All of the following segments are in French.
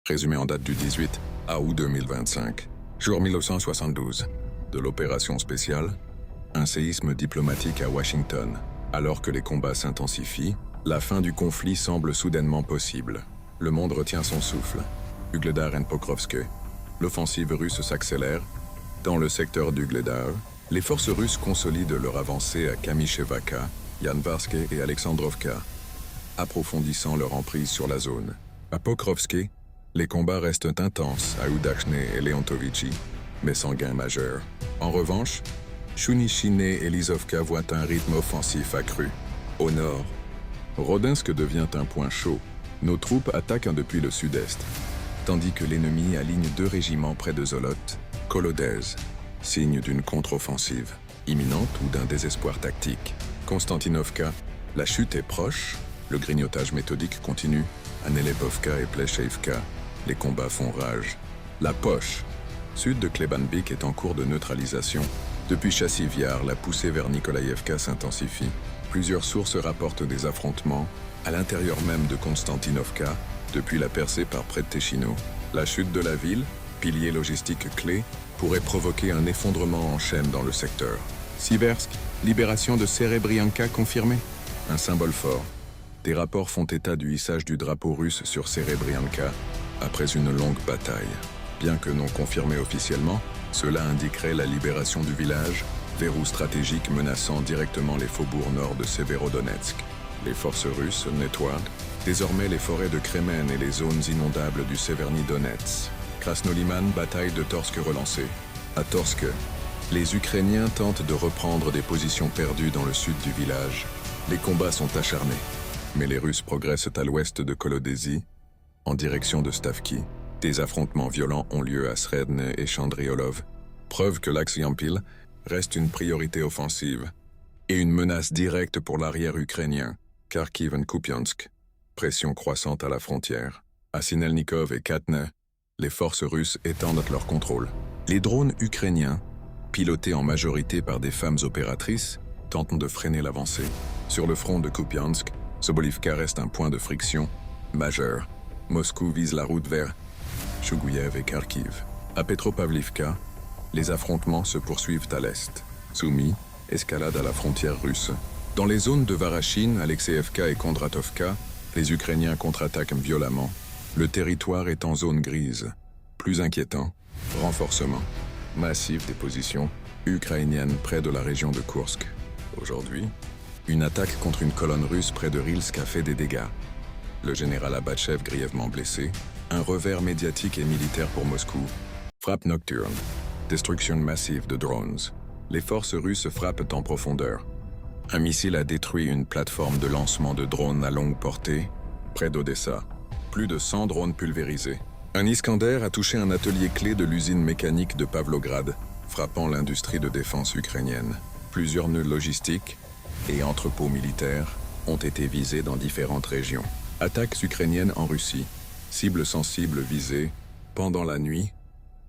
Résumé en date du 18 août 2025, jour 1972, de l'opération spéciale, un séisme diplomatique à Washington. Alors que les combats s'intensifient, la fin du conflit semble soudainement possible. Le monde retient son souffle. Ugledar et Pokrovsk. L'offensive russe s'accélère. Dans le secteur d'Ugledar, les forces russes consolident leur avancée à Kamyshevaka, Yanvarsk et Alexandrovka, approfondissant leur emprise sur la zone. À Pokrovsk, les combats restent intenses à Udachne et Leontovichi, mais sans gain majeur. En revanche, Shunichine et Lizovka voient un rythme offensif accru. Au nord, Rodinsk devient un point chaud. Nos troupes attaquent depuis le sud-est, tandis que l'ennemi aligne 2 régiments près de Zolot, Kolodez, signe d'une contre-offensive imminente ou d'un désespoir tactique. Konstantinovka, la chute est proche, le grignotage méthodique continue. À Nelebovka et Pleshevka, les combats font rage. La poche, sud de Klebanbik, est en cours de neutralisation. Depuis Chassiviar, la poussée vers Nikolaïevka s'intensifie. Plusieurs sources rapportent des affrontements à l'intérieur même de Konstantinovka, depuis la percée par Predtechino. La chute de la ville, pilier logistique clé, pourrait provoquer un effondrement en chaîne dans le secteur. Siversk, libération de Serebrianka confirmée. Un symbole fort. Des rapports font état du hissage du drapeau russe sur Serebrianka après une longue bataille. Bien que non confirmé officiellement, cela indiquerait la libération du village, verrou stratégique menaçant directement les faubourgs nord de Severodonetsk. Les forces russes nettoient désormais les forêts de Kremen et les zones inondables du Severnidonetsk. Krasnoliman, bataille de Torsk relancée. À Torsk, les Ukrainiens tentent de reprendre des positions perdues dans le sud du village. Les combats sont acharnés, mais les Russes progressent à l'ouest de Kolodezi, en direction de Stavki. Des affrontements violents ont lieu à Sredne et Chandriolov, preuve que l'axe Yampil reste une priorité offensive et une menace directe pour l'arrière ukrainien. Kharkiv et Kupiansk, pression croissante à la frontière. À Sinelnikov et Katne, les forces russes étendent leur contrôle. Les drones ukrainiens, pilotés en majorité par des femmes opératrices, tentent de freiner l'avancée. Sur le front de Kupiansk, Sobolivka reste un point de friction majeur. Moscou vise la route vers Chougouyev et Kharkiv. À Petropavlivka, les affrontements se poursuivent à l'est. Soumy escalade à la frontière russe. Dans les zones de Varachine, Alexeevka et Kondratovka, les Ukrainiens contre-attaquent violemment. Le territoire est en zone grise. Plus inquiétant, renforcement massif des positions ukrainiennes près de la région de Koursk. Aujourd'hui, une attaque contre une colonne russe près de Rilsk a fait des dégâts. Le général Abatchev grièvement blessé, un revers médiatique et militaire pour Moscou. Frappe nocturne, destruction massive de drones. Les forces russes frappent en profondeur. Un missile a détruit une plateforme de lancement de drones à longue portée, près d'Odessa. Plus de 100 drones pulvérisés. Un Iskander a touché un atelier clé de l'usine mécanique de Pavlograd, frappant l'industrie de défense ukrainienne. Plusieurs nœuds logistiques et entrepôts militaires ont été visés dans différentes régions. Attaques ukrainiennes en Russie. Cibles sensibles visées pendant la nuit.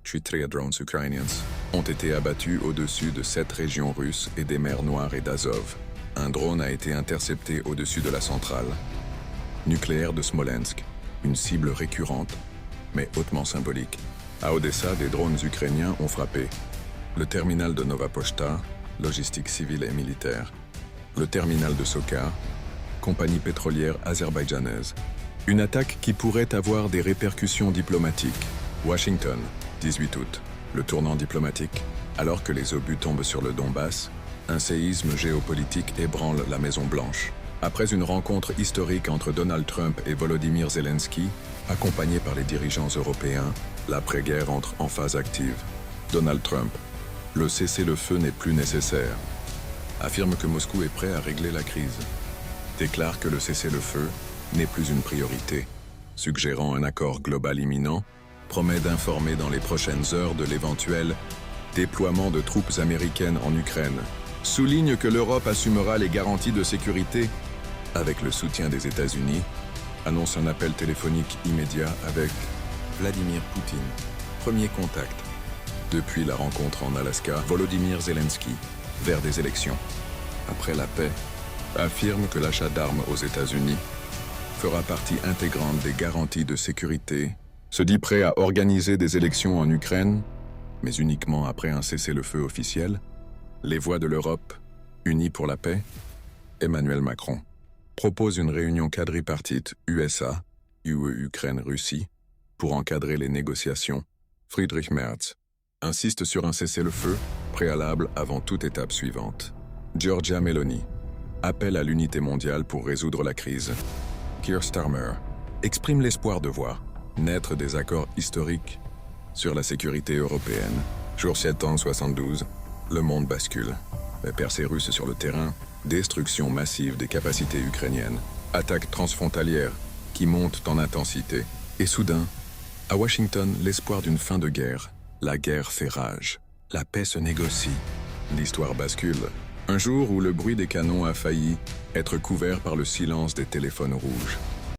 3 drones ukrainiens ont été abattus au-dessus de 7 régions russes et des mers Noires et d'Azov. Un drone a été intercepté au-dessus de la centrale nucléaire de Smolensk, une cible récurrente, mais hautement symbolique. À Odessa, des drones ukrainiens ont frappé le terminal de Nova Pochta, logistique civile et militaire, le terminal de Sokar, compagnie pétrolière azerbaïdjanaise. Une attaque qui pourrait avoir des répercussions diplomatiques. Washington, 18 août. Le tournant diplomatique. Alors que les obus tombent sur le Donbass, un séisme géopolitique ébranle la Maison-Blanche. Après une rencontre historique entre Donald Trump et Volodymyr Zelensky, accompagné par les dirigeants européens, l'après-guerre entre en phase active. Donald Trump. Le cessez-le-feu n'est plus nécessaire. Affirme que Moscou est prêt à régler la crise. Déclare que le cessez-le-feu n'est plus une priorité. Suggérant un accord global imminent, promet d'informer dans les prochaines heures de l'éventuel déploiement de troupes américaines en Ukraine. Souligne que l'Europe assumera les garanties de sécurité avec le soutien des États-Unis. Annonce un appel téléphonique immédiat avec Vladimir Poutine. Premier contact. Depuis la rencontre en Alaska, Volodymyr Zelensky, vers des élections. Après la paix, affirme que l'achat d'armes aux États-Unis fera partie intégrante des garanties de sécurité se dit prêt à organiser des élections en Ukraine, mais uniquement après un cessez-le-feu officiel. Les voix de l'Europe, unies pour la paix, Emmanuel Macron propose une réunion quadripartite USA, UE, Ukraine, Russie, pour encadrer les négociations. Friedrich Merz insiste sur un cessez-le-feu préalable avant toute étape suivante. Giorgia Meloni appelle à l'unité mondiale pour résoudre la crise. Keir Starmer exprime l'espoir de voir naître des accords historiques sur la sécurité européenne. Jour 772, le monde bascule. Les percées russes sur le terrain, destruction massive des capacités ukrainiennes, attaques transfrontalières qui montent en intensité. Et soudain, à Washington, l'espoir d'une fin de guerre. La guerre fait rage. La paix se négocie. L'histoire bascule. Un jour où le bruit des canons a failli être couvert par le silence des téléphones rouges.